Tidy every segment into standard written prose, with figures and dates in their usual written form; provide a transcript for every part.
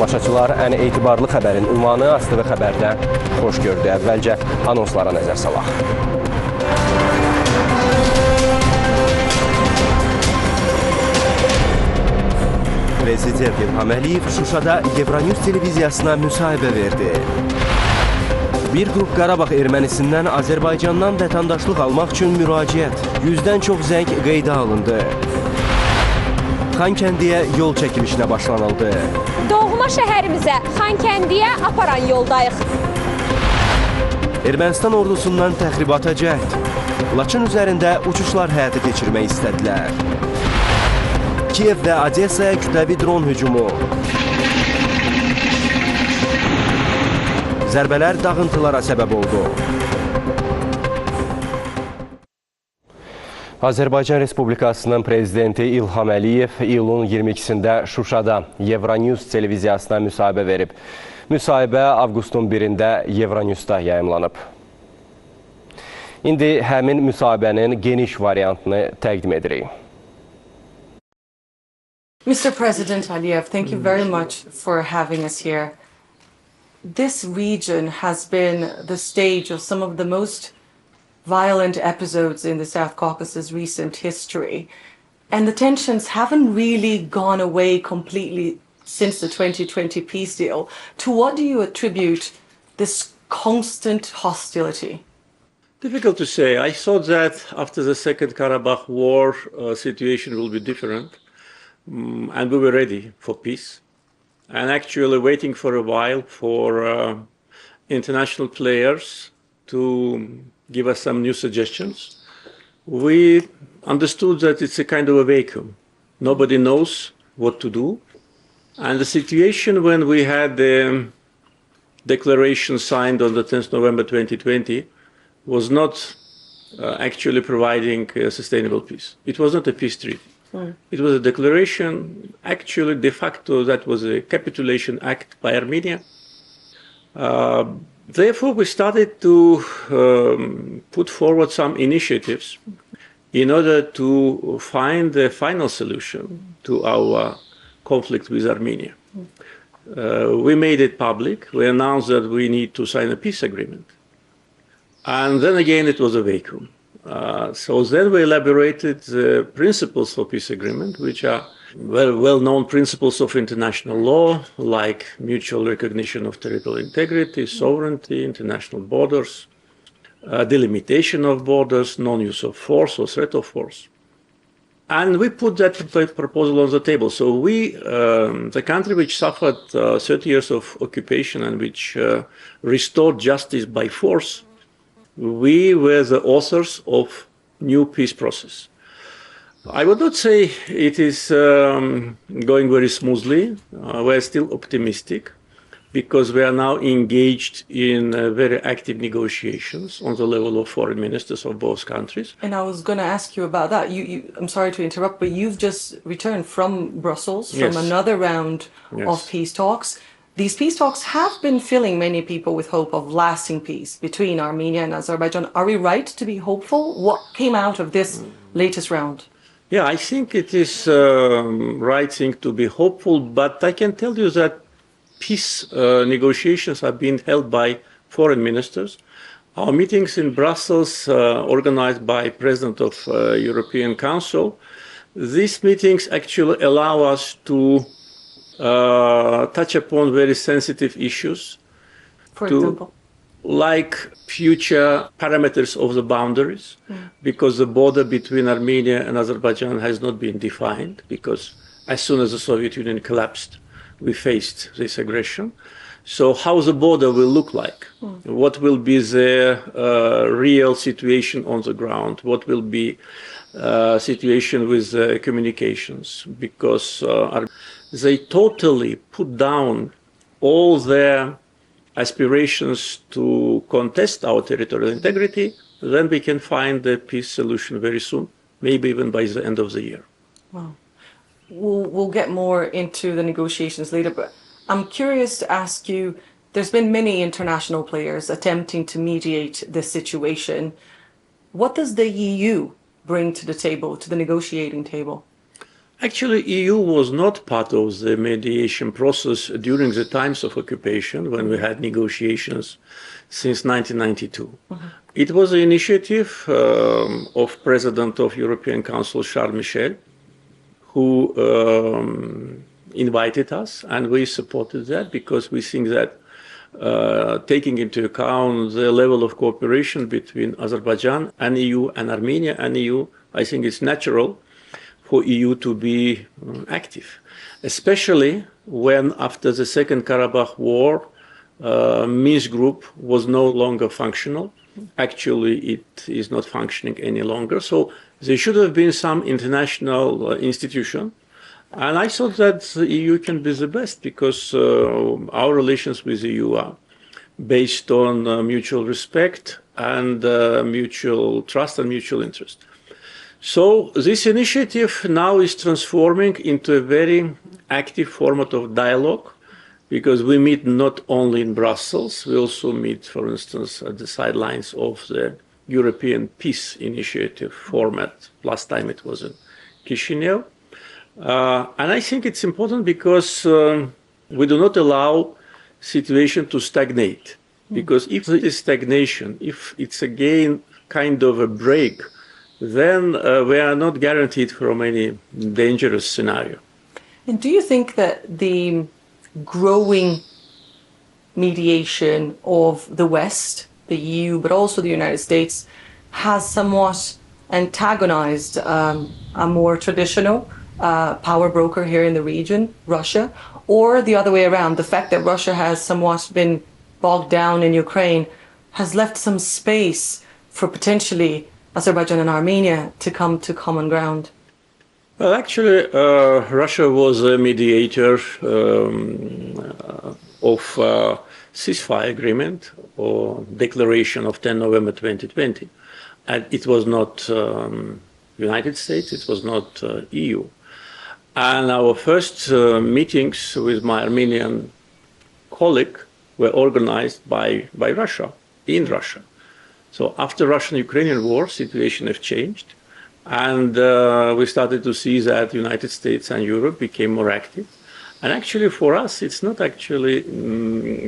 tamaşaçılar, ən etibarlı xəbərin ünvanı AZTV xəbərdə xoş gördü. Əvvəlcə anonslara nəzər salaq. Prezident İlham Əliyev Şuşada Euronews televiziyasına müsahibə verdi. Bir qrup Qarabağ ermənisindən Azərbaycandan vətəndaşlıq almaq üçün müraciət. 100-dən çox zəng qeydə alındı. Xankəndiyə yol çəkilişinə başlanıldı. Doğma şəhərimizə, Xankəndiyə aparan yoldayıq. Ermənistan ordusundan təxribata cəhd. Laçın üzərində uçuşlar həyata keçirmək istədilər. Kiyev və Odessaya kütləvi dron hücumu. Zərbələr dağıntılara səbəb oldu. Azərbaycan Respublikasının prezidenti İlham Əliyev iyulun 22-sində Şuşada Euronews televiziyasına müsahibə verib. Müsahibə avqustun 1-də Euronewsda yayımlanıb. İndi həmin müsahibənin geniş variantını təqdim edirik. Mr. President Aliyev, thank you very much for having us here. This region has been the stage of some of the most violent episodes in the South Caucasus' recent history. And the tensions haven't really gone away completely since the 2020 peace deal. To what do you attribute this constant hostility? Difficult to say. I thought that after the Second Karabakh War, situation will be different. And we were ready for peace, and actually waiting for a while for international players to give us some new suggestions. We understood that it's a kind of a vacuum. Nobody knows what to do. And the situation when we had the declaration signed on the 10th November 2020 was not actually providing sustainable peace. It was not a peace treaty. It was a declaration, actually de facto that was a capitulation act by Armenia. Therefore, we started to put forward some initiatives in order to find a final solution to our conflict with Armenia. We made it public. We announced that we need to sign a peace agreement. And then again, it was a vacuum. So then we elaborated the principles for peace agreement, which are well-known principles of international law, like mutual recognition of territorial integrity, sovereignty, international borders, delimitation of borders, non-use of force or threat of force. And we put that proposal on the table. So we, the country which suffered 30 years of occupation and which restored justice by force, we were the authors of new peace process. I would not say it is going very smoothly. We're still optimistic because we are now engaged in very active negotiations on the level of foreign ministers of both countries. And I was going to ask you about that. I'm sorry to interrupt, but you've just returned from Brussels, from another round of peace talks. These peace talks have been filling many people with hope of lasting peace between Armenia and Azerbaijan. Are we right to be hopeful? What came out of this latest round? Yeah, I think it is right thing to be hopeful, but I can tell you that peace negotiations are being held by foreign ministers. Our meetings in Brussels, organized by President of European Council, these meetings actually allow us to touch upon very sensitive issues. For example? Like future parameters of the boundaries, because the border between Armenia and Azerbaijan has not been defined, because as soon as the Soviet Union collapsed, we faced this aggression. So how the border will look like, what will be the real situation on the ground, what will be situation with communications, because they totally put down all their aspirations to contest our territorial integrity, then we can find a peace solution very soon, maybe even by the end of the year. Wow. We'll get more into the negotiations later, but I'm curious to ask you, there's been many international players attempting to mediate this situation. What does the EU bring to the table, to the negotiating table? Actually, EU was not part of the mediation process during the times of occupation when we had negotiations since 1992. It was an initiative of President of European Council, Charles Michel, who invited us, and we supported that because we think that taking into account the level of cooperation between Azerbaijan and EU and Armenia and EU, I think it's natural for EU to be active, especially when after the Second Qarabağ War, Minsk group was no longer functional. Actually, it is not functioning any longer. So there should have been some international institution. And I thought that the EU can be the best because our relations with the EU are based on mutual respect and mutual trust and mutual interest. So this initiative now is transforming into a very active format of dialogue because we meet not only in Brussels, we also meet, for instance, at the sidelines of the European Peace Initiative format. Last time it was in Chisinau. And I think it's important because we do not allow situation to stagnate. Because if there is stagnation, if it's again kind of a break, then we are not guaranteed from any dangerous scenario. And do you think that the growing mediation of the West, the EU, but also the United States, has somewhat antagonized a more traditional power broker here in the region, Russia, or the other way around, the fact that Russia has somewhat been bogged down in Ukraine has left some space for potentially Azerbaijan and Armenia to come to common ground? Well, actually, Russia was a mediator of ceasefire agreement or declaration of 10 November 2020. And it was not United States, it was not EU. And our first meetings with my Armenian colleague were organized by Russia, in Russia. So after Russian-Ukrainian war, situation has changed. And we started to see that the United States and Europe became more active. And actually for us, it's not actually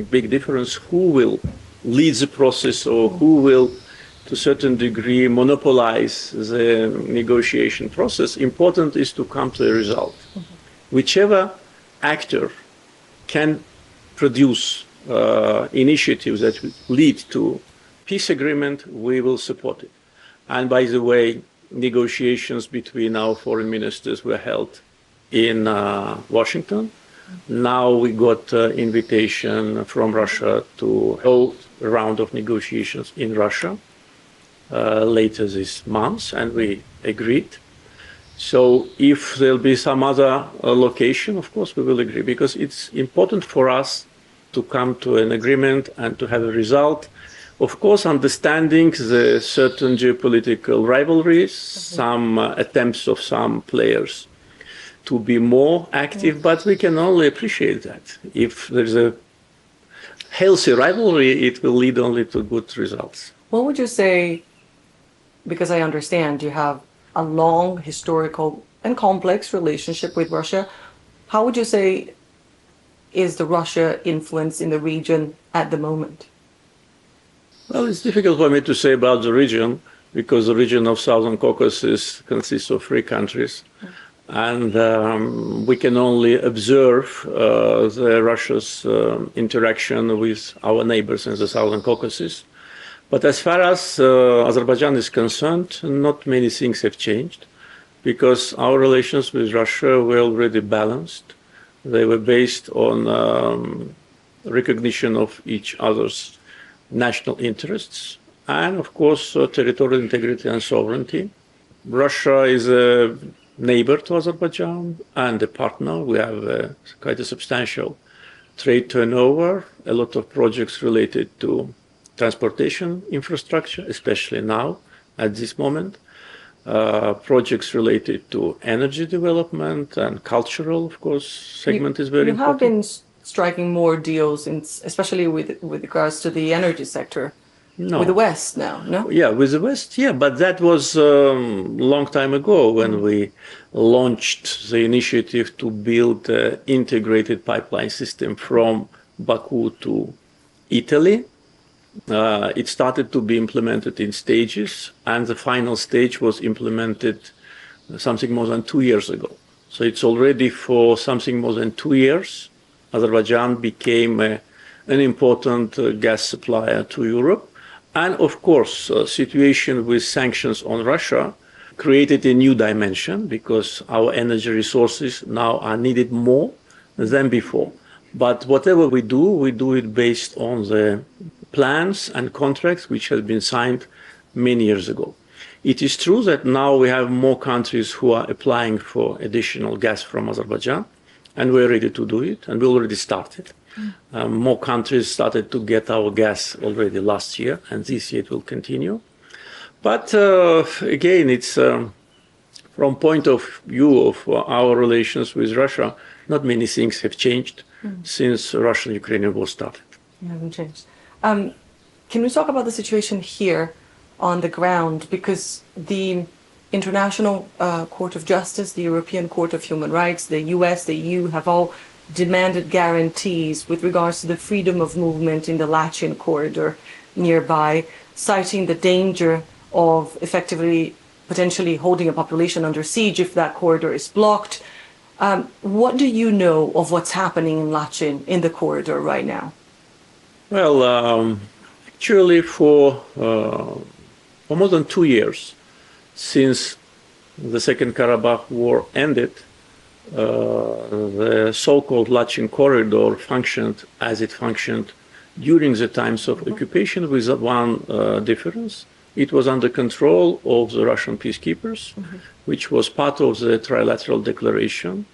big difference who will lead the process or who will, to a certain degree, monopolize the negotiation process. Important is to come to a result. Whichever actor can produce initiatives that lead to peace agreement, we will support it. And by the way, negotiations between our foreign ministers were held in Washington. Now we got invitation from Russia to hold a round of negotiations in Russia later this month, and we agreed. So if there'll be some other location, of course we will agree, because it's important for us to come to an agreement and to have a result. Of course, understanding the certain geopolitical rivalries, some attempts of some players to be more active, but we can only appreciate that. If there's a healthy rivalry, it will lead only to good results. What would you say, because I understand you have a long historical and complex relationship with Russia, how would you say is the Russia influence in the region at the moment? Well, it's difficult for me to say about the region because the region of Southern Caucasus consists of 3 countries. And we can only observe the Russia's interaction with our neighbors in the Southern Caucasus. But as far as Azerbaijan is concerned, not many things have changed because our relations with Russia were already balanced. They were based on recognition of each other's national interests and, of course, territorial integrity and sovereignty. Russia is a neighbor to Azerbaijan and a partner. We have quite a substantial trade turnover, a lot of projects related to transportation infrastructure, especially now at this moment, projects related to energy development and cultural, of course, segment is very important. You have been striking more deals, especially with regards to the energy sector. No. with the West now, no? Yeah, with the West, yeah, but that was a long time ago when we launched the initiative to build an integrated pipeline system from Baku to Italy. It started to be implemented in stages, and the final stage was implemented something more than 2 years ago. So it's already for something more than 2 years, Azerbaijan became an important gas supplier to Europe. And of course, situation with sanctions on Russia created a new dimension because our energy resources now are needed more than before. But whatever we do it based on the plans and contracts which have been signed many years ago. It is true that now we have more countries who are applying for additional gas from Azerbaijan, and we're ready to do it, and we already started. More countries started to get our gas already last year, and this year it will continue. But again, it's from point of view of our relations with Russia, not many things have changed since Russian-Ukrainian war started. They haven't changed. Can we talk about the situation here on the ground? Because the International Court of Justice, the European Court of Human Rights, the US, the EU have all demanded guarantees with regards to the freedom of movement in the Lachin corridor nearby, citing the danger of effectively potentially holding a population under siege if that corridor is blocked. What do you know of what's happening in Lachin in the corridor right now? Well, actually for more than 2 years since the Second Qarabağ War ended, the so-called Lachin corridor functioned as it functioned during the times of occupation with one difference. It was under control of the Russian peacekeepers, which was part of the trilateral declaration.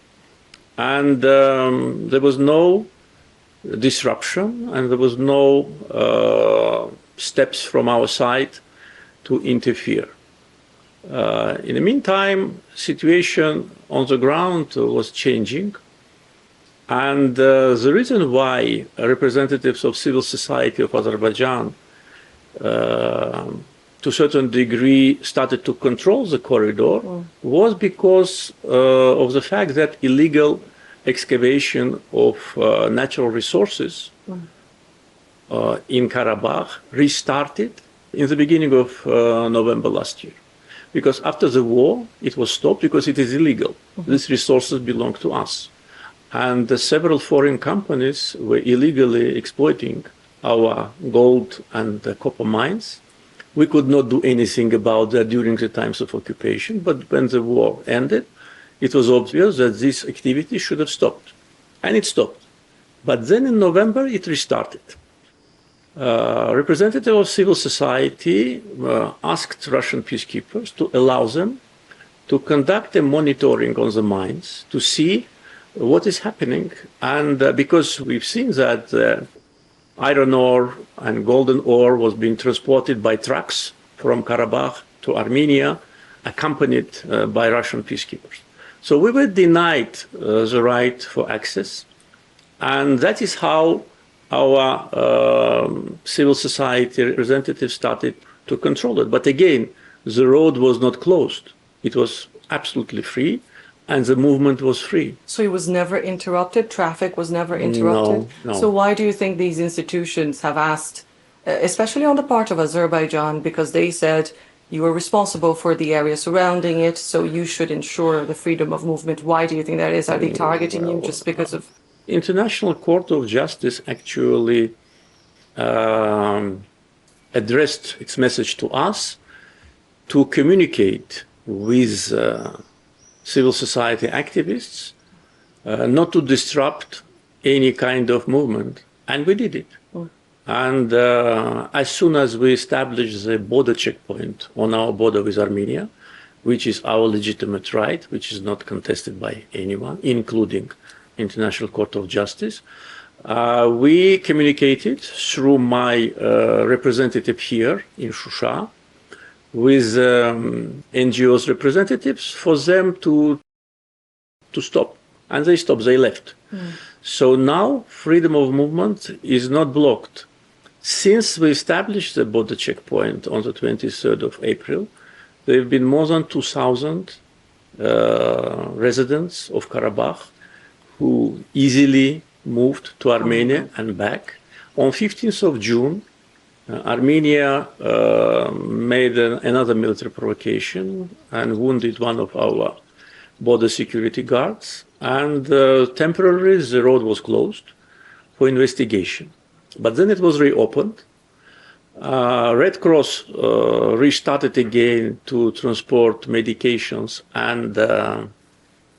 And there was no disruption and there was no steps from our side to interfere. In the meantime, situation on the ground was changing, and the reason why representatives of civil society of Azerbaijan to a certain degree started to control the corridor was because of the fact that illegal excavation of natural resources in Karabakh restarted in the beginning of November last year. Because after the war, it was stopped because it is illegal. These resources belong to us. And several foreign companies were illegally exploiting our gold and copper mines. We could not do anything about that during the times of occupation, but when the war ended, it was obvious that this activity should have stopped. And it stopped. But then in November, it restarted. Representative of civil society asked Russian peacekeepers to allow them to conduct a monitoring on the mines to see what is happening. And because we've seen that iron ore and golden ore was being transported by trucks from Karabakh to Armenia, accompanied by Russian peacekeepers. So we were denied the right for access. And that is how our civil society representatives started to control it. But again, the road was not closed. It was absolutely free, and the movement was free. So it was never interrupted? Traffic was never interrupted? No. So why do you think these institutions have asked, especially on the part of Azerbaijan, because they said you are responsible for the area surrounding it, so you should ensure the freedom of movement? Why do you think that is? Are they targeting you just because of... International Court of Justice actually addressed its message to us to communicate with civil society activists, not to disrupt any kind of movement, and we did it. And as soon as we established the border checkpoint on our border with Armenia, which is our legitimate right, which is not contested by anyone, including International Court of Justice, we communicated through my representative here in Shusha with NGOs representatives for them to stop. And they stopped, they left. So now freedom of movement is not blocked. Since we established the border checkpoint on the 23rd of April, there have been more than 2,000 residents of Karabakh who easily moved to Armenia and back. On 15th of June, Armenia made another military provocation and wounded one of our border security guards, and temporarily the road was closed for investigation. But then it was reopened. Red Cross restarted again to transport medications and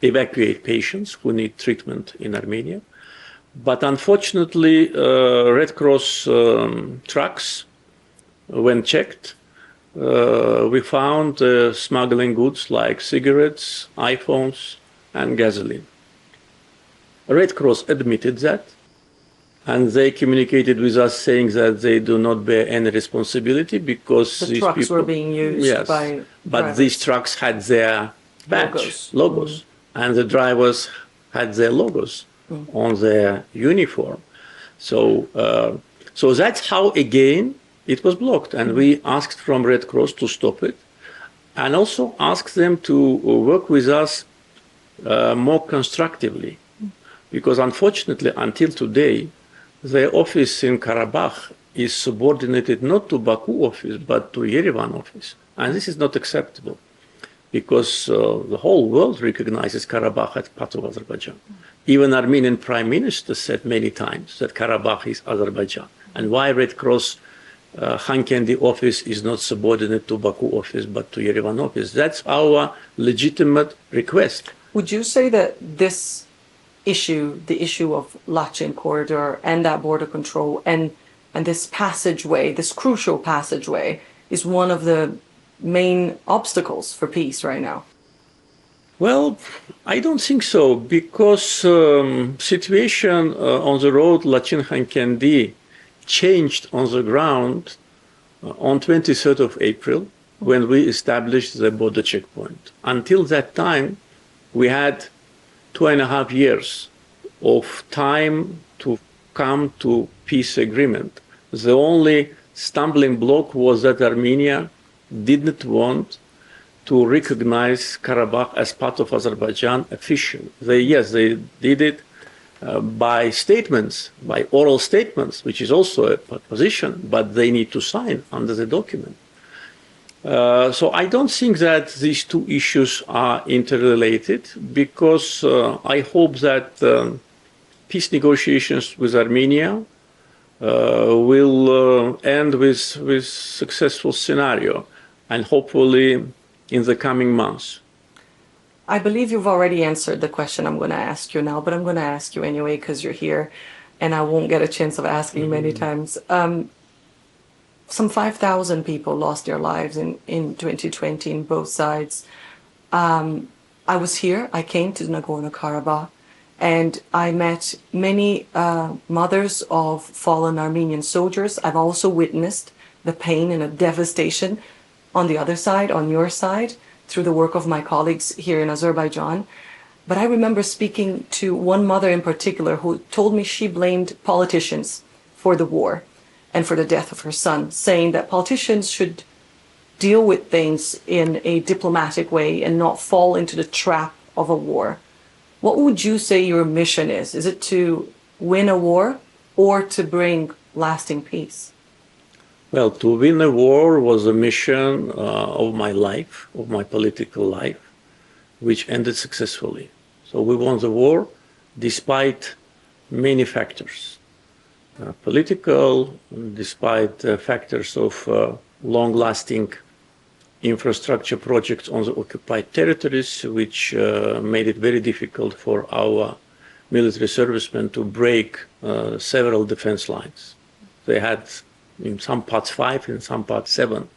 evacuate patients who need treatment in Armenia. But unfortunately, Red Cross trucks, when checked, we found smuggling goods like cigarettes, iPhones, and gasoline. Red Cross admitted that, and they communicated with us saying that they do not bear any responsibility because The these trucks people, were being used yes, by but drivers. these trucks had their badge, logos, and the drivers had their logos on their uniform. So, so that's how again it was blocked, and we asked from Red Cross to stop it, and also asked them to work with us more constructively, because unfortunately, until today, their office in Karabakh is subordinated not to Baku office, but to Yerevan office. And this is not acceptable, because the whole world recognizes Karabakh as part of Azerbaijan. Even Armenian Prime Minister said many times that Karabakh is Azerbaijan. And why Red Cross Xankəndi office is not subordinate to Baku office, but to Yerevan office. That's our legitimate request. Would you say that this issue, the issue of Lachin corridor and that border control and this passageway, this crucial passageway, is one of the main obstacles for peace right now? Well, I don't think so, because situation on the road Lachin-Xankəndi changed on the ground on 23rd of April when we established the border checkpoint. Until that time, we had 2.5 years of time to come to peace agreement. The only stumbling block was that Armenia didn't want to recognize Karabakh as part of Azerbaijan officially. They did it by statements, by oral statements, which is also a position, but they need to sign under the document. So I don't think that these two issues are interrelated, because I hope that peace negotiations with Armenia will end with successful scenario, and hopefully in the coming months. I believe you've already answered the question I'm going to ask you now, but I'm going to ask you anyway because you're here and I won't get a chance of asking many times. Some 5,000 people lost their lives in 2020 in both sides. I was here, I came to Nagorno-Karabakh, and I met many mothers of fallen Armenian soldiers. I've also witnessed the pain and the devastation on the other side, on your side, through the work of my colleagues here in Azerbaijan. But I remember speaking to one mother in particular who told me she blamed politicians for the war and for the death of her son, saying that politicians should deal with things in a diplomatic way and not fall into the trap of a war. What would you say your mission is? Is it to win a war or to bring lasting peace? Well, to win a war was a mission of my life, of my political life, which ended successfully. So we won the war despite many factors. Political, despite factors of long-lasting infrastructure projects on the occupied territories, which made it very difficult for our military servicemen to break several defense lines. They had in some parts 5, in some parts 7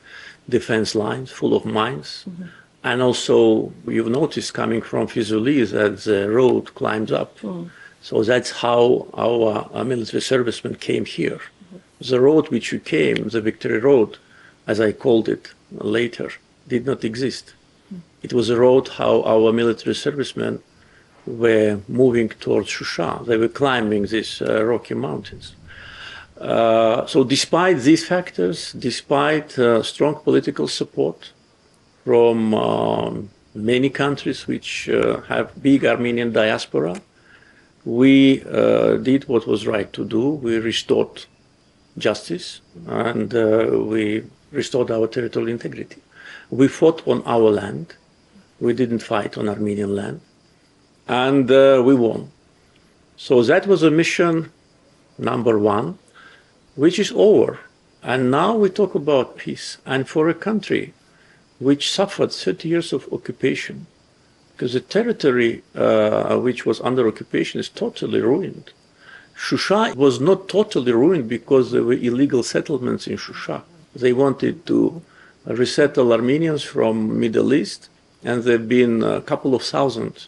defense lines full of mines. Mm-hmm. And also, you've noticed coming from Fizuli that the road climbs up. Mm. So that's how our military servicemen came here. Mm-hmm. The road which we came, the Victory Road, as I called it later, did not exist. Mm. It was a road how our military servicemen were moving towards Shusha. They were climbing these rocky mountains. So despite these factors, despite strong political support from many countries which have big Armenian diaspora, we did what was right to do. We restored justice and we restored our territorial integrity. We fought on our land. We didn't fight on Armenian land. And we won. So that was a mission number one, which is over. And now we talk about peace. And for a country which suffered 30 years of occupation, because the territory which was under occupation is totally ruined. Shusha was not totally ruined because there were illegal settlements in Shusha. They wanted to resettle Armenians from Middle East, and there have been a couple of thousand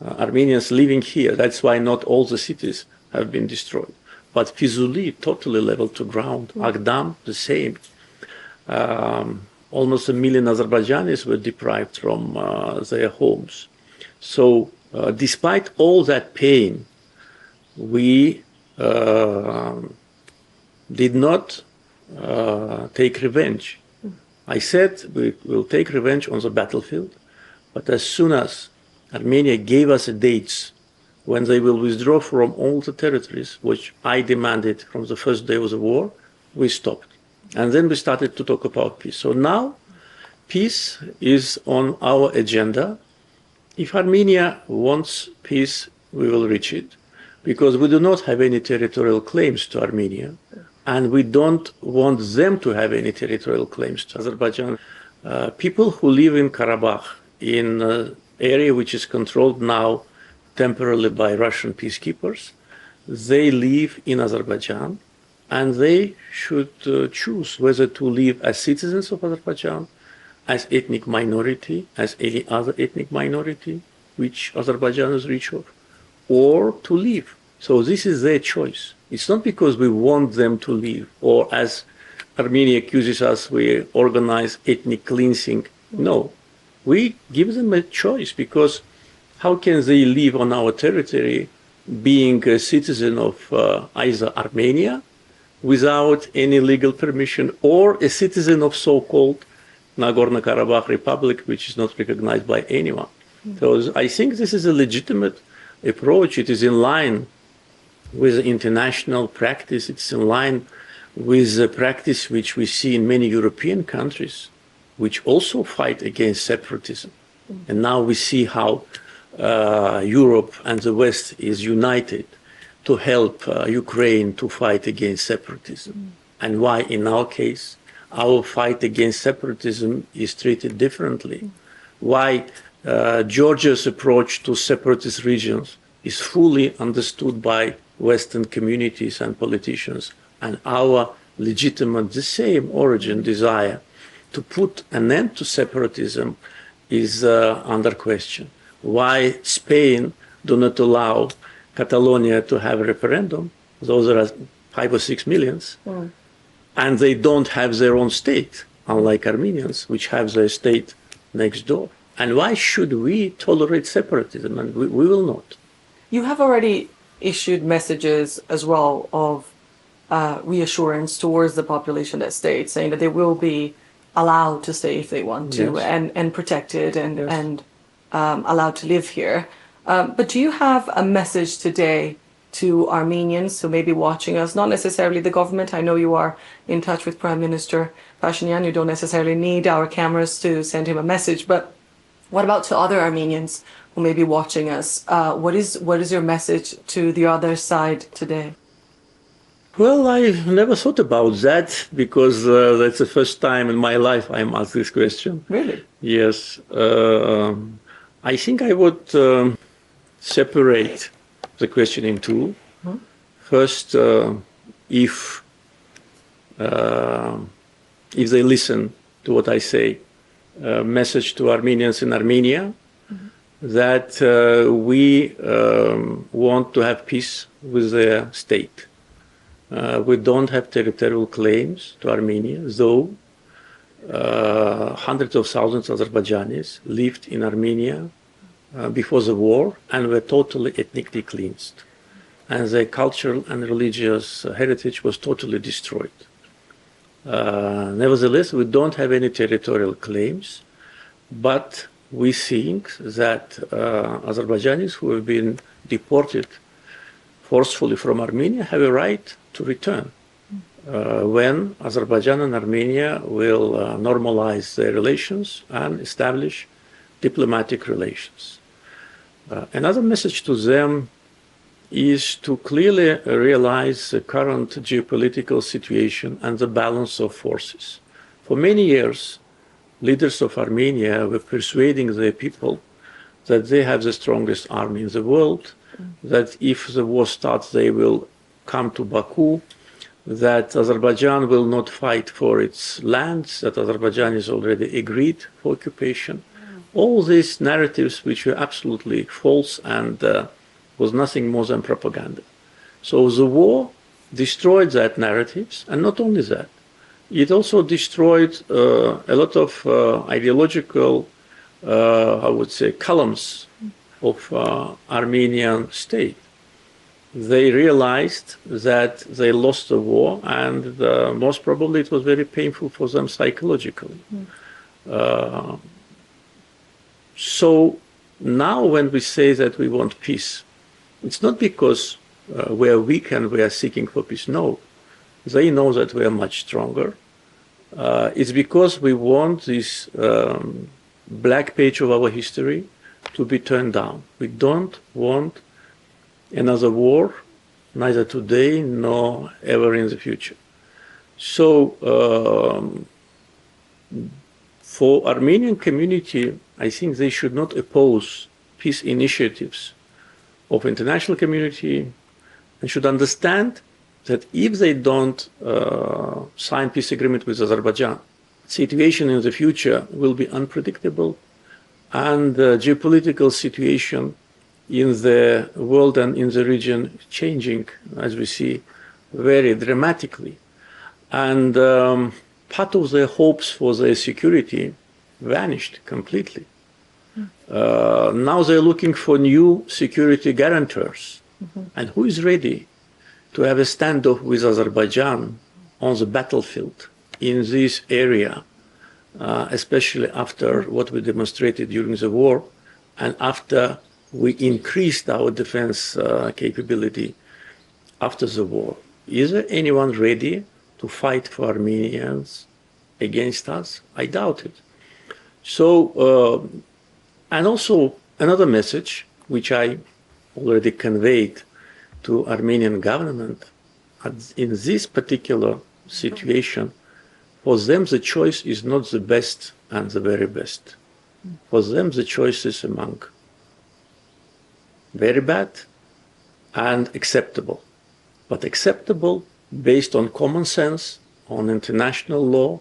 Armenians living here. That's why not all the cities have been destroyed. But Fizuli, totally leveled to ground. Agdam, the same. Almost 1 million Azerbaijanis were deprived from their homes. So despite all that pain, we did not take revenge. I said we will take revenge on the battlefield, but as soon as Armenia gave us dates when they will withdraw from all the territories, which I demanded from the first day of the war, we stopped. And then we started to talk about peace. So now peace is on our agenda. If Armenia wants peace, we will reach it, because we do not have any territorial claims to Armenia, and we don't want them to have any territorial claims to Azerbaijan. People who live in Qarabağ, in an area which is controlled now temporarily by Russian peacekeepers, they live in Azerbaijan, and they should choose whether to live as citizens of Azerbaijan, as ethnic minority, as any other ethnic minority, which Azerbaijan is rich of, or to leave. So this is their choice. It's not because we want them to leave, or as Armenia accuses us, we organize ethnic cleansing. No, we give them a choice, because how can they live on our territory being a citizen of either Armenia without any legal permission, or a citizen of so-called Nagorno-Karabakh Republic, which is not recognized by anyone. So I think this is a legitimate approach. It is in line with international practice. It's in line with the practice which we see in many European countries, which also fight against separatism. And now we see how Europe and the West is united to help Ukraine to fight against separatism. And why, in our case, our fight against separatism is treated differently. Why Georgia's approach to separatist regions is fully understood by Western communities and politicians, and our legitimate, the same origin desire to put an end to separatism is under question. Why Spain do not allow Catalonia to have a referendum? Those are 5 or 6 millions. And they don't have their own state, unlike Armenians, which have their state next door. And why should we tolerate separatism? And we will not. You have already issued messages as well of reassurance towards the population that states, saying that they will be allowed to stay if they want to, yes, and protected and, yes, and allowed to live here. But do you have a message today to Armenians who may be watching us, not necessarily the government? I know you are in touch with Prime Minister Pashinyan. You don't necessarily need our cameras to send him a message, but what about to other Armenians who may be watching us? What is your message to the other side today? Well, I never thought about that, because that's the first time in my life I'm asked this question. Really? Yes. I think I would separate the question in two. First, if they listen to what I say, message to Armenians in Armenia, that we want to have peace with their state. We don't have territorial claims to Armenia, though hundreds of thousands of Azerbaijanis lived in Armenia before the war and were totally ethnically cleansed. and their cultural and religious heritage was totally destroyed. Nevertheless, we don't have any territorial claims, but we think that Azerbaijanis who have been deported forcefully from Armenia have a right to return when Azerbaijan and Armenia will normalize their relations and establish diplomatic relations. Another message to them is to clearly realize the current geopolitical situation and the balance of forces. For many years, leaders of Armenia were persuading their people that they have the strongest army in the world, that if the war starts, they will come to Baku, that Azerbaijan will not fight for its lands, that Azerbaijan is already agreed for occupation. All these narratives which were absolutely false and was nothing more than propaganda. So the war destroyed that narratives, and not only that, it also destroyed a lot of ideological, I would say, columns of Armenian state. They realized that they lost the war, and most probably it was very painful for them psychologically. So now when we say that we want peace, it's not because we are weak and we are seeking for peace. No, they know that we are much stronger. It's because we want this black page of our history to be turned down. We don't want another war, neither today nor ever in the future. So for Armenian community, I think they should not oppose peace initiatives of international community, and should understand that if they don't sign peace agreement with Azerbaijan, situation in the future will be unpredictable, and the geopolitical situation in the world and in the region changing, as we see, very dramatically. And part of their hopes for their security vanished completely. Now they're looking for new security guarantors. And who is ready to have a standoff with Azerbaijan on the battlefield in this area, especially after what we demonstrated during the war and after we increased our defense capability after the war? Is there anyone ready to fight for Armenians against us? I doubt it. So, and also another message, which I already conveyed to Armenian government, in this particular situation, for them the choice is not the best and the very best. For them the choice is among very bad and acceptable. But acceptable based on common sense, on international law,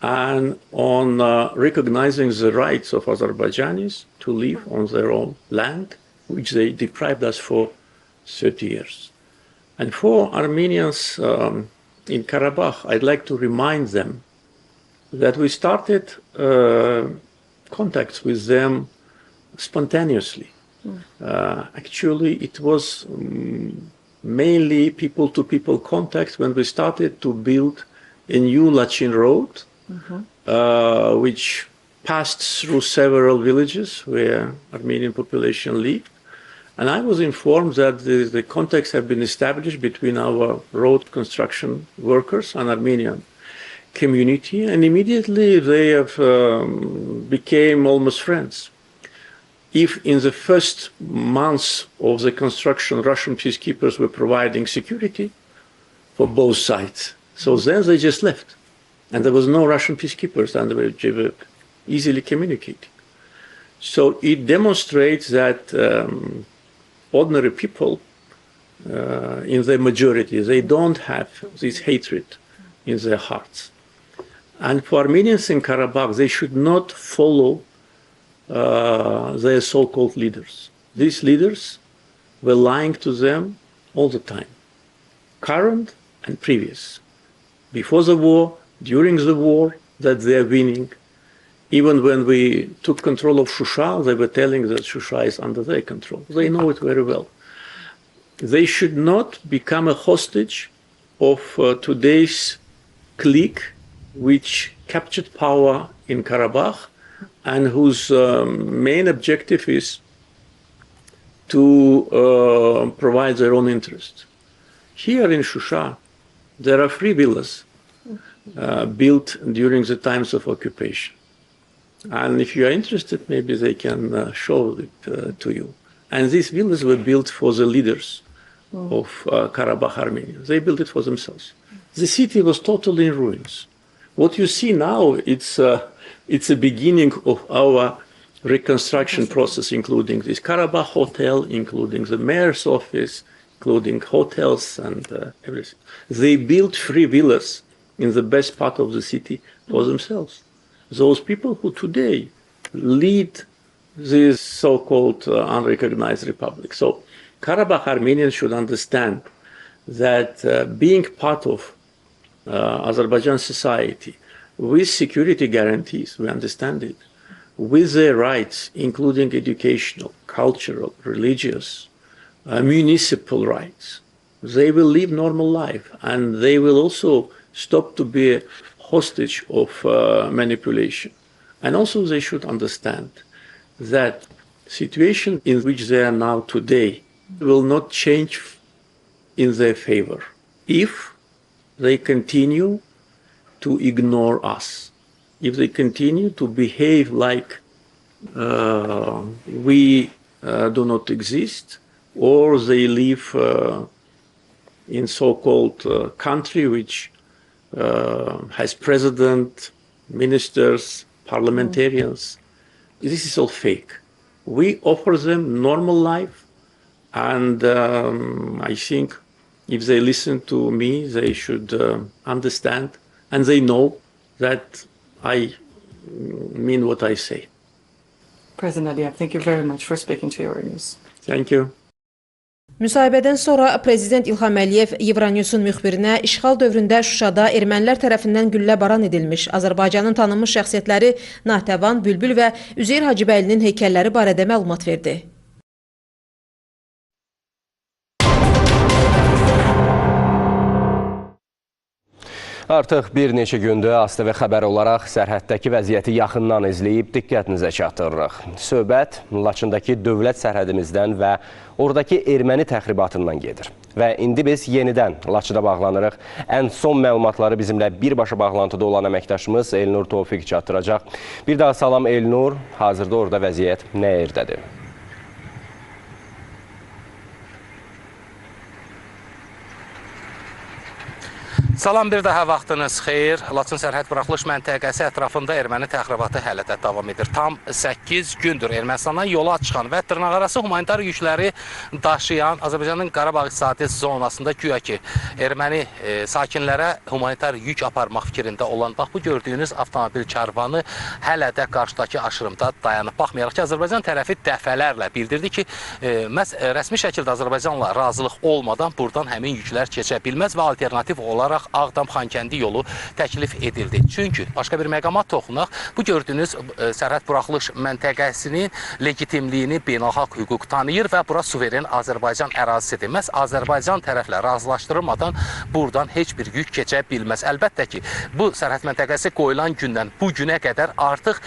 and on recognizing the rights of Azerbaijanis to live on their own land, which they deprived us for 30 years. And for Armenians in Karabakh, I'd like to remind them that we started contacts with them spontaneously. Actually, it was mainly people-to-people contacts when we started to build a new Lachin road, which passed through several villages where Armenian population lived. And I was informed that the contacts have been established between our road construction workers and Armenian community, and immediately they have became almost friends. If in the first months of the construction, Russian peacekeepers were providing security for both sides, so then they just left. And there was no Russian peacekeepers, and they were easily communicating. So it demonstrates that ordinary people, in their majority, they don't have this hatred in their hearts. And for Armenians in Karabakh, they should not follow their so-called leaders. These leaders were lying to them all the time, current and previous. Before the war, during the war, that they are winning. Even when we took control of Shusha, they were telling that Shusha is under their control. They know it very well. they should not become a hostage of today's clique which captured power in Qarabağ and whose main objective is to provide their own interest. Here in Shusha, there are 3 villas built during the times of occupation. And if you are interested, maybe they can show it to you. And these villas were built for the leaders of Qarabağ Armenia. They built it for themselves. The city was totally in ruins. What you see now, it's a beginning of our reconstruction process, including this Qarabağ hotel, including the mayor's office, including hotels and everything. They built 3 villas in the best part of the city for themselves. Those people who today lead this so-called unrecognized republic. So Qarabağ Armenians should understand that being part of Azerbaijan society with security guarantees, we understand it, with their rights, including educational, cultural, religious, municipal rights, they will live normal life and they will also stop to be a hostage of manipulation. And also they should understand that situation in which they are now today will not change in their favor if they continue to ignore us, if they continue to behave like we do not exist, or they live in so-called country which has president, ministers, parliamentarians. This is all fake. We offer them normal life, and I think if they listen to me, they should understand, and they know that I mean what I say. President Aliyev, thank you very much for speaking to Euronews. Thank you. Müsahibədən sonra Prezident İlham Əliyev Euronewsun müxbirinə işğal dövründə Şuşada ermənilər tərəfindən güllə-baran edilmiş Azərbaycanın tanınmış şəxsiyyətləri Nahtəvan, Bülbül və Üzeyir Hacıbəylinin heykəlləri barədə məlumat verdi. Artıq bir neçə gündür AZTV xəbər olaraq sərhəddəki vəziyyəti yaxından izləyib diqqətinizə çatdırırıq. Söhbət Laçındakı dövlət sərhədimizdən və oradakı erməni təxribatından gedir. Və indi biz yenidən Laçıda bağlanırıq. Ən son məlumatları bizimlə birbaşa bağlantıda olan əməkdaşımız Elnur Tofiq çatdıracaq. Bir daha salam Elnur, hazırda orada vəziyyət nə yerdədir? Salam, bir daha vaxtınız xeyir. Laçın sərhəd buraxılış məntəqəsi ətrafında erməni təxribatı hələ də davam edir. Tam 8 gündür Ermənistandan yola çıxan və dırnaqarası humanitar yükləri daşıyan Azərbaycanın Qarabağ iqtisadi zonasında güya ki, erməni sakinlərə humanitar yük aparmaq fikrində olan, bax bu gördüyünüz avtomobil karvanı hələ də qarşıdakı aşırımda dayanıb. Baxmayaraq ki, Azərbaycan tərəfi dəfələrlə bildirdi ki, rəsmi şəkildə Azərbaycanla razılıq olmadan buradan həmin yüklər keçə bilməz və alternativ olaraq Ağdam-Xankəndi yolu təklif edildi. Çünki başqa bir məqama toxunaq, bu gördüyünüz sərhəd buraxılış məntəqəsinin legitimliyini beynəlxalq hüquq tanıyır və bura suveren Azərbaycan ərazisidir. Məhz Azərbaycan tərəflə razılaşdırılmadan buradan heç bir yük keçə bilməz. Əlbəttə ki, bu sərhəd məntəqəsi qoyulan gündən bu günə qədər artıq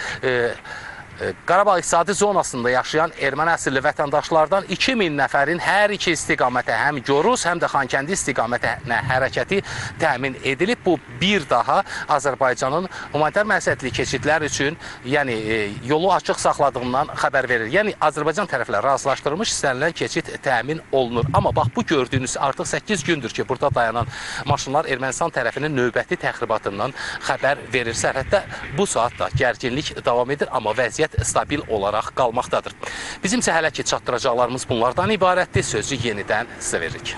Qarabağ iqtisadi zonasında yaşayan erməni əsilli vətəndaşlardan 2000 nəfərin hər iki istiqamətə, həm Gorus, həm də Xankəndi istiqamətinə hərəkəti təmin edilib. Bu bir daha Azərbaycanın humanitar məqsədli keçidlər üçün yolu açıq saxladığından xəbər verir. Yəni Azərbaycan tərəflə razılaşdırılmış istənilən keçid təmin olunur. Amma bax bu gördüyünüz artıq 8 gündür ki, burada dayanan maşınlar Ermənistan tərəfinin növbəti təxribatından xəbər verir. Sərhəddə bu saatda gərginlik davam edir, amma vəziyyət stabil olaraq qalmaqdadır. Bizim isə hələ ki çatdıracaqlarımız bunlardan ibarətdir. Sözü yenidən sizə veririk.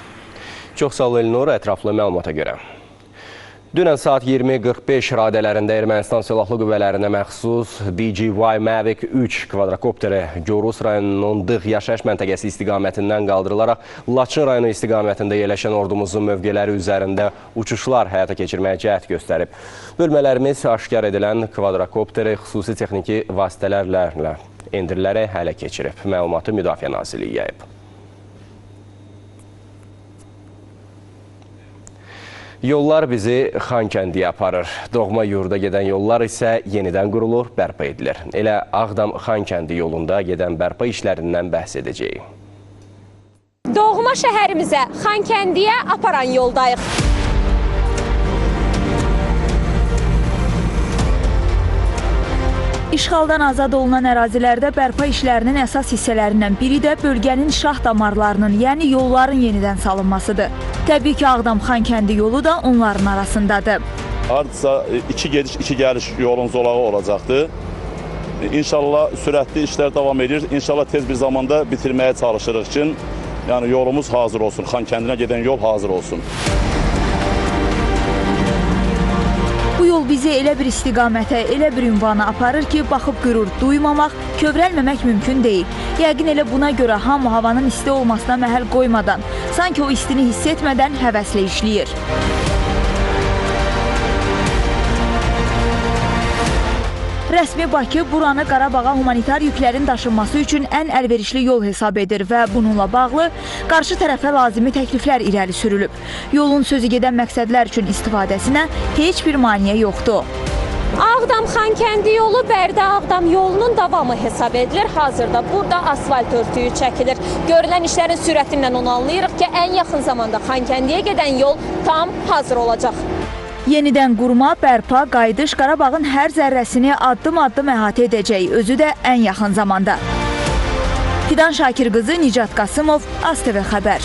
Çox sağ ol Elnur, ətraflı məlumata görə. Dünən saat 20:45 radələrində Ermənistan Silahlı Qüvvələrinə məxsus DJY Mavic 3 kvadrokopteri Gorus rayonunun Dığ yaşayış məntəqəsi istiqamətindən qaldırılaraq Laçın rayonu istiqamətində yerləşən ordumuzun mövqeləri üzərində uçuşlar həyata keçirməyə cəhd göstərib. Bölmələrimiz aşkar edilən kvadrokopteri xüsusi texniki vasitələrlə endirilərək hələ keçirib. Məlumatı Müdafiə Nazirliyi yayıb. Yollar bizi Xankəndiyə aparır. Doğma yurda gedən yollar isə yenidən qurulur, bərpa edilir. Elə Ağdam-Xankəndi yolunda gedən bərpa işlərindən bəhs edəcəyik. Doğma şəhərimizə, Xankəndiyə aparan yoldayıq. İşğaldan azad olunan ərazilərdə bərpa işlərinin əsas hissələrindən biri də bölgənin şah damarlarının, yəni yolların yenidən salınmasıdır. Təbii ki, Ağdam-Xankəndi yolu da onların arasındadır. Hardasa 2 gediş, 2 gəliş yolun zolağı olacaqdır. İnşallah sürətli işlər davam edir. İnşallah tez bir zamanda bitirməyə çalışırıq ki, yəni yolumuz hazır olsun, Xankəndinə gedən yol hazır olsun. Bu yol bizi elə bir istiqamətə, elə bir ünvana aparır ki, baxıb qürur duymamaq, kövrəlməmək mümkün deyil. Yəqin elə buna görə hamı havanın isti olmasına məhəl qoymadan, sanki o istini hiss etmədən həvəslə işləyir. Rəsmi Bakı buranı Qarabağa humanitar yüklərin daşınması üçün ən əlverişli yol hesab edir və bununla bağlı qarşı tərəfə lazımi təkliflər irəli sürülüb. Yolun sözü gedən məqsədlər üçün istifadəsinə heç bir maneə yoxdur. Ağdam-Xankəndi yolu Bərdə-Ağdam yolunun davamı hesab edilir. Hazırda burada asfalt örtüyü çəkilir. Görülən işlərin sürətindən onu anlayırıq ki, ən yaxın zamanda Xankəndiyə gedən yol tam hazır olacaq. Yenidən qurma, bərpa, qayıdış Qarabağın hər zərrəsini addım-addım əhatə edəcək, özü də ən yaxın zamanda. Fidan Şakir qızı, Nicat Qasımov, AZTV xəbər.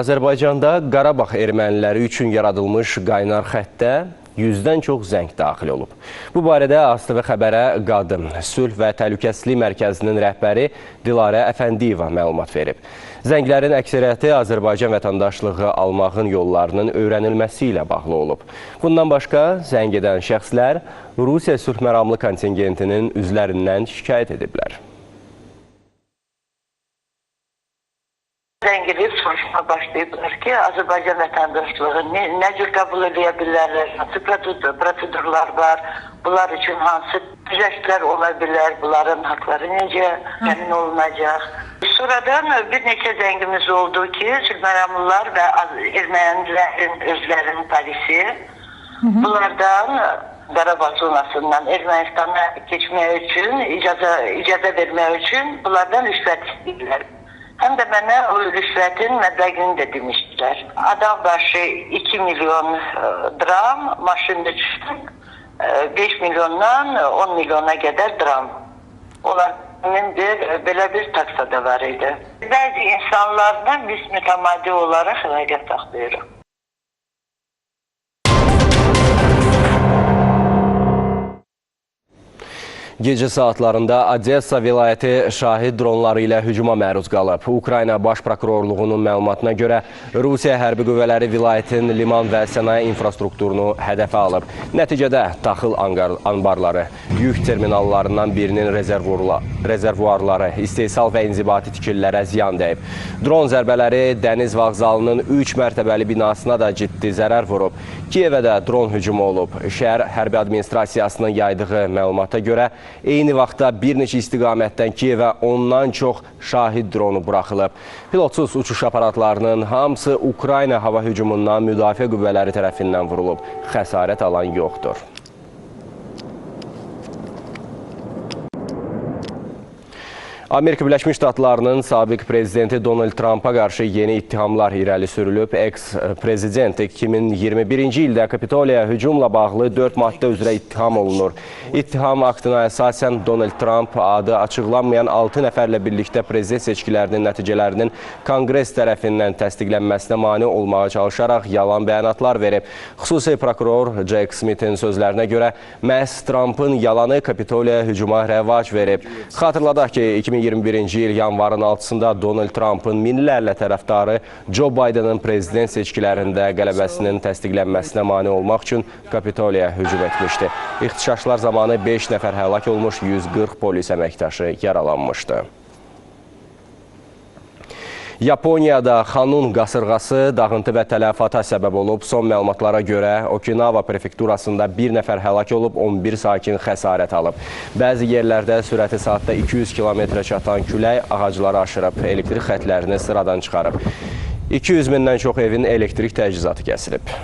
Azərbaycanda Qarabağ erməniləri üçün yaradılmış qaynar xəttə 100-dən çox zəng daxil olub. Bu barədə AZTV xəbərə Qadın, Sülh və Təhlükəsizlik Mərkəzinin rəhbəri Dilarə Əfəndiyeva məlumat verib. Zənglərin əksəriyyəti Azərbaycan vətəndaşlığı almağın yollarının öyrənilməsi ilə bağlı olub. Bundan başqa, zəng edən şəxslər Rusiya sülh məramlı kontingentinin üzvlərindən şikayət ediblər. Zəng edib soruşma başlayıblar ki, Azərbaycan vətəndaşlığı nə cür qəbul edə bilərlər, hansı prosedurlar var, bunlar üçün hansı güzəştlər ola bilər, bunların haqları necə təmin olunacaq. Sonradan bir neçə zəngimiz oldu ki, sülhməramlılar və ermənilərin özlərinin polisi bunlardan Qarabağ zonasından Ermənistana keçmək üçün, icazə vermək üçün bunlardan rüşvət istəyirlər. Həm də mənə o rüşvətin məbləğini də demişdilər. Adam başı 2 milyon dram, maşında çıxdım 5 milyondan 10 milyona qədər dram. Onların belə bir taksa da var idi. Bəzi insanlardan biz mütəmadi olaraq rəqət saxlayırıq. Gecə saatlarında Odessa vilayəti şahid dronları ilə hücuma məruz qalıb. Ukrayna Baş Prokurorluğunun məlumatına görə Rusiya hərbi qüvvələri vilayətin liman və sənaye infrastrukturunu hədəfə alıb. Nəticədə taxıl anbarları, yük terminallarından birinin rezervuarları, istehsal və inzibati tikililərə ziyan dəyib. Dron zərbələri dəniz vağzalının 3 mərtəbəli binasına da ciddi zərər vurub. Kiyevə də dron hücumu olub. Şəhər hərbi administrasiyasının yaydığı məlumata görə eyni vaxtda bir neçə istiqamətdən Kiyevə ondan çox şahid dronu buraxılıb. Pilotsuz uçuş aparatlarının hamısı Ukrayna hava hücumundan müdafiə qüvvələri tərəfindən vurulub. Xəsarət alan yoxdur. Amerika Birləşmiş Ştatlarının sabiq prezidenti Donald Trumpa qarşı yeni ittihamlar irəli sürülüb. Eks-prezident 2021-ci ildə Kapitoliya hücumla bağlı 4 maddə üzrə ittiham olunur. İttiham aktına əsasən Donald Trump adı açıqlanmayan 6 nəfərlə birlikdə prezident seçkilərinin nəticələrinin Konqres tərəfindən təsdiqlənməsinə mane olmağa çalışaraq yalan bəyanatlar verib. Xüsusi prokuror Jack Smithin sözlərinə görə məhz Trumpın yalanı Kapitoliya hücuma rəvac verib. Xatırladaq ki, 2021-ci il yanvarın 6-sında Donald Trumpın minlərlə tərəfdarı Joe Biden'ın prezident seçkilərində qələbəsinin təsdiqlənməsinə mane olmaq üçün Kapitoliya hücum etmişdi. İxtişaşlar zamanı 5 nəfər həlak olmuş, 140 polis əməkdaşı yaralanmışdı. Yaponiyada Xanun qasırğası dağıntı və tələfata səbəb olub. Son məlumatlara görə Okinawa prefekturasında bir nəfər həlak olub, 11 sakin xəsarət alıb. Bəzi yerlərdə sürəti saatda 200 km çatan külək ağacları aşırıb, elektrik xətlərini sıradan çıxarıb. 200 mindən çox evin elektrik təchizatı kəsilib.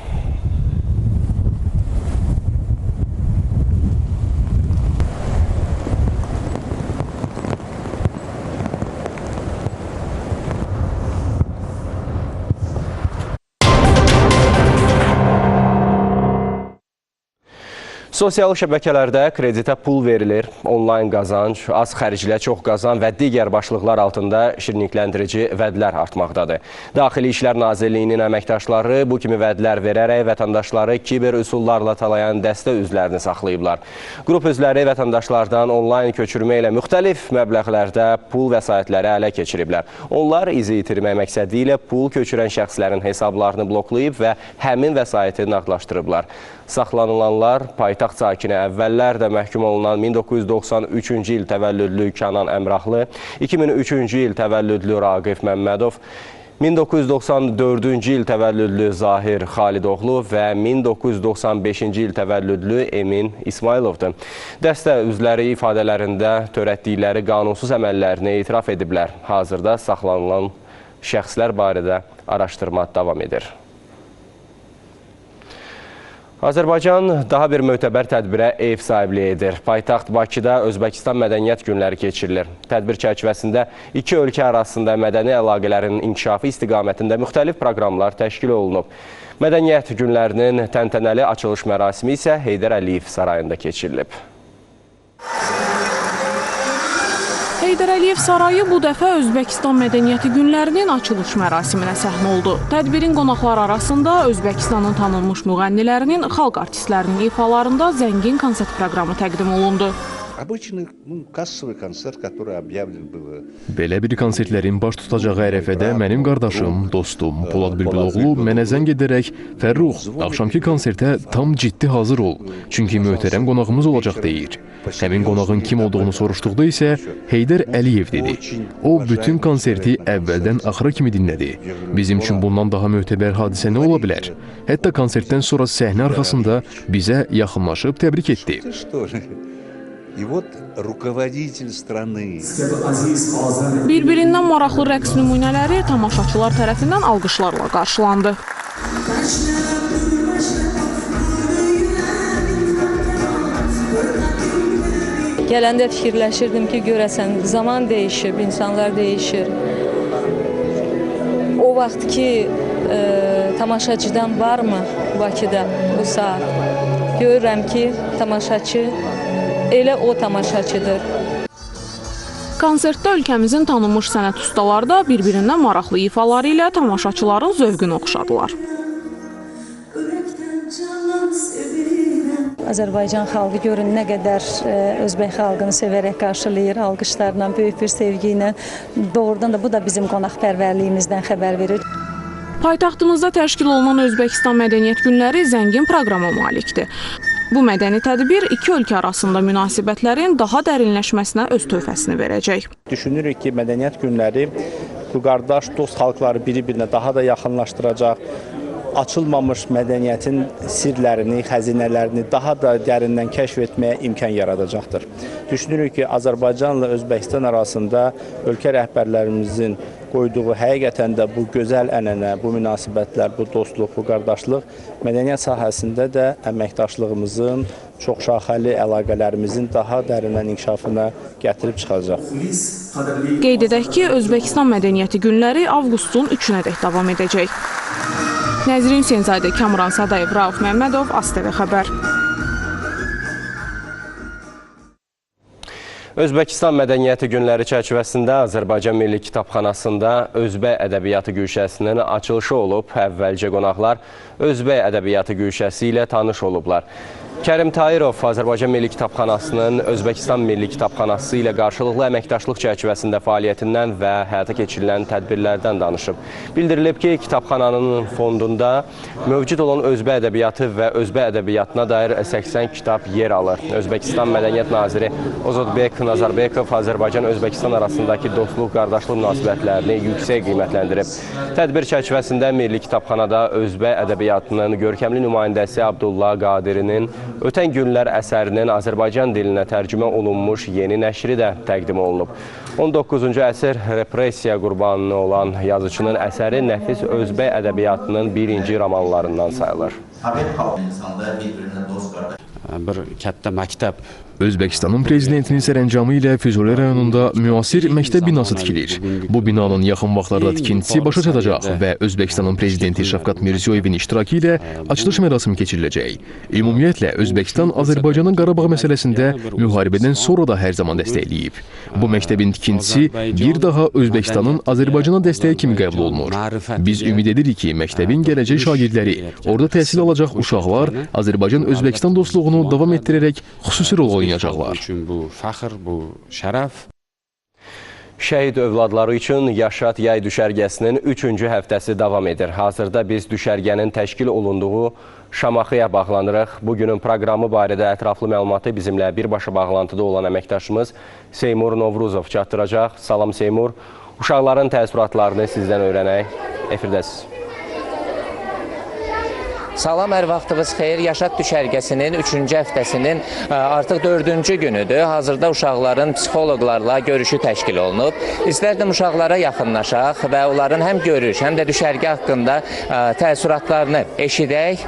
Sosial şəbəkələrdə kreditə pul verilir, onlayn qazanc, az xərclə çox qazan və digər başlıqlar altında şirinlikləndirici vədlər artmaqdadır. Daxili İşlər Nazirliyinin əməkdaşları bu kimi vədlər verərək vətəndaşları kiber üsullarla talayan dəstə üzvlərini saxlayıblar. Qrup üzvləri vətəndaşlardan onlayn köçürmə ilə müxtəlif məbləğlərdə pul vəsaitləri ələ keçiriblər. Onlar izi itirmək məqsədi ilə pul köçürən şəxslərin hesablarını bloklayıb və həmin vəsaiti nağdlaşdırıblar. Saxlanılanlar paytaxt sakini əvvəllər də məhkum olunan 1993-cü il təvəllüdlü Kənan Əmrahlı, 2003-cü il təvəllüdlü Raqif Məmmədov, 1994-cü il təvəllüdlü Zahir Xalidoğlu və 1995-ci il təvəllüdlü Emin İsmayılovdur. Dəstə üzvləri ifadələrində törətdikləri qanunsuz əməllərini etiraf ediblər. Hazırda saxlanılan şəxslər barədə araşdırma davam edir. Azərbaycan daha bir mötəbər tədbirə ev sahibliyi edir. Paytaxt Bakıda Özbəkistan mədəniyyət günləri keçirilir. Tədbir çərçivəsində iki ölkə arasında mədəni əlaqələrin inkişafı istiqamətində müxtəlif proqramlar təşkil olunub. Mədəniyyət günlərinin təntənəli açılış mərasimi isə Heydər Əliyev sarayında keçirilib. Heydər Əliyev sarayı bu dəfə Özbəkistan mədəniyyəti günlərinin açılış mərasiminə səhnə oldu. Tədbirin qonaqları arasında Özbəkistanın tanınmış müğənnilərinin, xalq artistlərinin ifalarında zəngin konsert proqramı təqdim olundu. Belə bir konsertlərin baş tutacağı ərəfədə mənim qardaşım, dostum Polad Bülbüloğlu mənə zəng edərək Fərrux, axşamki konsertə tam ciddi hazır ol, çünki möhtərəm qonağımız olacaq deyir. Həmin qonağın kim olduğunu soruşduqda isə Heydər Əliyev dedi. O, bütün konserti əvvəldən axıra kimi dinlədi. Bizim üçün bundan daha möhtəbər hadisə nə ola bilər? Hətta konsertdən sonra səhnə arxasında bizə yaxınlaşıb təbrik etdi. Bir-birindən maraqlı rəqs nümunələri tamaşaçılar tərəfindən alqışlarla qarşılandı. Gələndə fikirləşirdim ki, görəsən, zaman dəyişib, insanlar dəyişir. O vaxt ki, tamaşaçıdan varmı Bakıda bu saat? Görürəm ki, tamaşaçı elə o tamaşaçıdır. Konsertdə ölkəmizin tanınmış sənət ustaları da bir-birindən maraqlı ifaları ilə tamaşaçıların zövqünü oxşadılar. Azərbaycan xalqı görün nə qədər Özbək xalqını sevərək qarşılayır, alqışlarla, böyük bir sevgi ilə. Doğrudan da bu da bizim qonaqpərvərliyimizdən xəbər verir. Paytaxtımızda təşkil olunan Özbəkistan mədəniyyət günləri zəngin proqrama malikdir. Bu mədəni tədbir iki ölkə arasında münasibətlərin daha dərinləşməsinə öz töhfəsini verəcək. Düşünürük ki, mədəniyyət günləri bu qardaş, dost xalqları bir-birinə daha da yaxınlaşdıracaq. Açılmamış mədəniyyətin sirlərini, xəzinələrini daha da dərindən kəşf etməyə imkan yaradacaqdır. Düşünürük ki, Azərbaycanla Özbəkistan arasında ölkə rəhbərlərimizin qoyduğu həqiqətən də bu gözəl ənənə, bu münasibətlər, bu dostluq, bu qardaşlıq mədəniyyət sahəsində də əməkdaşlığımızın, çoxşaxəli əlaqələrimizin daha dərindən inkişafına gətirib çıxacaq. Qeyd edək ki, Özbəkistan mədəniyyəti günləri avqustun 3-ədək davam edəcək. Nəzrin Hüseynzadə, Kamran Sadayev, Rauf Məmmədov, AZTV xəbər. Özbəkistan mədəniyyəti günləri çərçivəsində Azərbaycan Milli Kitabxanasında Özbək ədəbiyyatı güşəsinin açılışı olub. Əvvəlcə qonaqlar Özbək ədəbiyyatı güşəsi ilə tanış olublar. Kərim Tayirov Azərbaycan Milli Kitabxanasının Özbəkistan Milli Kitabxanası ilə qarşılıqlı əməkdaşlıq çərçivəsində fəaliyyətindən və həyata keçirilən tədbirlərdən danışıb. Bildirilib ki, kitabxananın fondunda mövcud olan Özbək ədəbiyyatı və Özbək ədəbiyyatına dair 80 kitab yer alır. Özbəkistan Mədəniyyət Naziri Ozodbek Nazarbekov Azərbaycan-Özbəkistan arasındakı dostluq, qardaşlıq münasibətlərini yüksək qiymətləndirib. Tədbir çərçivəsində Milli Kitabxanada Özbək ədəbiyyatının görkəmli nümayəndəsi Abdullah Qadirinin Ötən günlər əsərinin Azərbaycan dilinə tərcümə olunmuş yeni nəşri də təqdim olunub. 19-cu əsr repressiya qurbanı olan yazıçının əsəri nəfis özbək ədəbiyyatının birinci romanlarından sayılır. Bir katta məktəb. Özbəkistanın prezidentinin sərəncamı ilə Füzuli rayonunda müasir məktəb binası tikilir. Bu binanın yaxın vaxtlarda tikintisi başa çatacaq və Özbəkistanın prezidenti Şəfqat Mirziyoyevin iştirakı ilə açılış mərasimi keçiriləcək. Ümumiyyətlə, Özbəkistan Azərbaycanın Qarabağ məsələsində müharibədən sonra da hər zaman dəstəkləyib. Bu məktəbin tikintisi bir daha Özbəkistanın Azərbaycana dəstəyi kimi qəbul olunur. Biz ümid edirik ki, məktəbin gələcək şagirdləri, orada təhsil alacaq uşaqlar Azərbaycan-Özbəkistan dostluğunu davam etdirərək xüsusi rol oynayacaqlar. Bu fəxr, bu şərəf. Şəhid övladları üçün Yaşat yay düşərgəsinin 3-cü həftəsi davam edir. Hazırda biz düşərgənin təşkil olunduğu Şamaxıya bağlanırıq. Bugünün proqramı barədə ətraflı məlumatı bizimlə birbaşa bağlantıda olan əməkdaşımız Seymur Novruzov çatdıracaq. Salam Seymur. Uşaqların təəssüratlarını sizdən öyrənək. Efirdəsiz. Salam, hər vaxtınız xeyir. Yaşat düşərgəsinin 3-cü həftəsinin artıq 4-cü günüdür. Hazırda uşaqların psixoloqlarla görüşü təşkil olunub. İstərdim uşaqlara yaxınlaşaq və onların həm görüş, həm də düşərgə haqqında təəssüratlarını eşidək.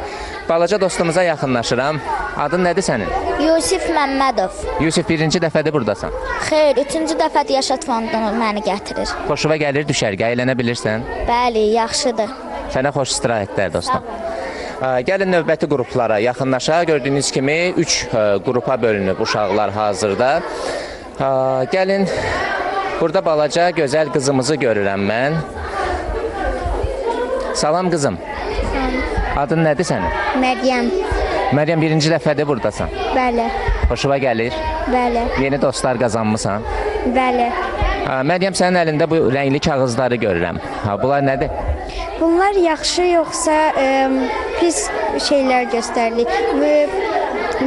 Balaca dostumuza yaxınlaşıram. Adın nədir sənin? Yusif Məmmədov. Yusif, birinci dəfədir buradasan. Xeyr, 3-cü dəfədir Yaşat fondunu məni gətirir. Xoşuna gəlir düşərgə, əylənə bilirsən? Bəli, yaxşıdır. Sənə xoş istirahətlər dostum. Gəlin növbəti qruplara yaxınlaşaq. Gördüyünüz kimi 3 qrupa bölünüb uşaqlar hazırda. Gəlin, burada balaca, gözəl qızımızı görürəm mən. Salam qızım. Adın nədir sənin? Məryəm. Məryəm, birinci dəfədir buradasan. Bəli. Xoşuna gəlir? Bəli. Yeni dostlar qazanmısan? Bəli. Məryəm, sənin əlində bu rəngli kağızları görürəm. Bunlar nədir? Bunlar yaxşı yoxsa pis şeylər göstərilir.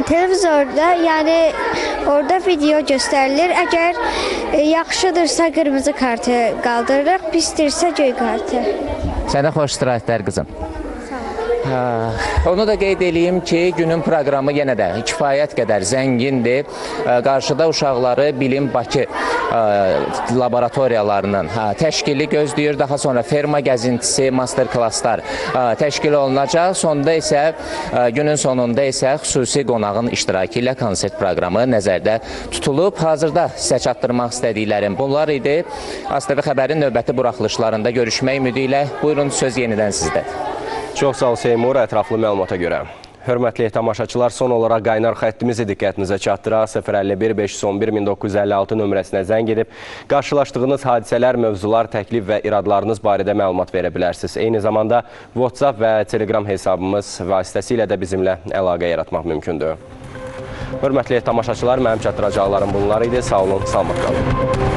Televizorda, yəni orada video göstərilir. Əgər yaxşıdırsa qırmızı kartı qaldırırıq, pisdirsə göy kartı. Sənə xoş istirahətlər qızım. Onu da qeyd edeyim ki, günün proqramı yenə də kifayət qədər zəngindir. Qarşıda uşaqları Bilim Bakı laboratoriyalarının təşkili gözləyir. Daha sonra ferma gəzintisi, master klasslar təşkil olunacaq. Günün sonunda isə xüsusi qonağın iştirakı ilə konsert proqramı nəzərdə tutulub. Hazırda sizə çatdırmaq istədiklərim bunlar idi. AZTV xəbərin növbəti buraxılışlarında görüşmək ümidi ilə buyurun, söz yenidən sizdədir. Çox sağ ol Seymur, ətraflı məlumata görə. Hörmətli tamaşaçılar, son olaraq qaynar xəttimizi diqqətinizə çatdıraq. 051-511-1956 nömrəsinə zəng edib qarşılaşdığınız hadisələr, mövzular, təklif və iradlarınız barədə məlumat verə bilərsiniz. Eyni zamanda WhatsApp və Telegram hesabımız vasitəsilə də bizimlə əlaqə yaratmaq mümkündür. Hörmətli tamaşaçılar, mənim çatdıracaqlarım bunlar idi. Sağ olun, salamat qalın.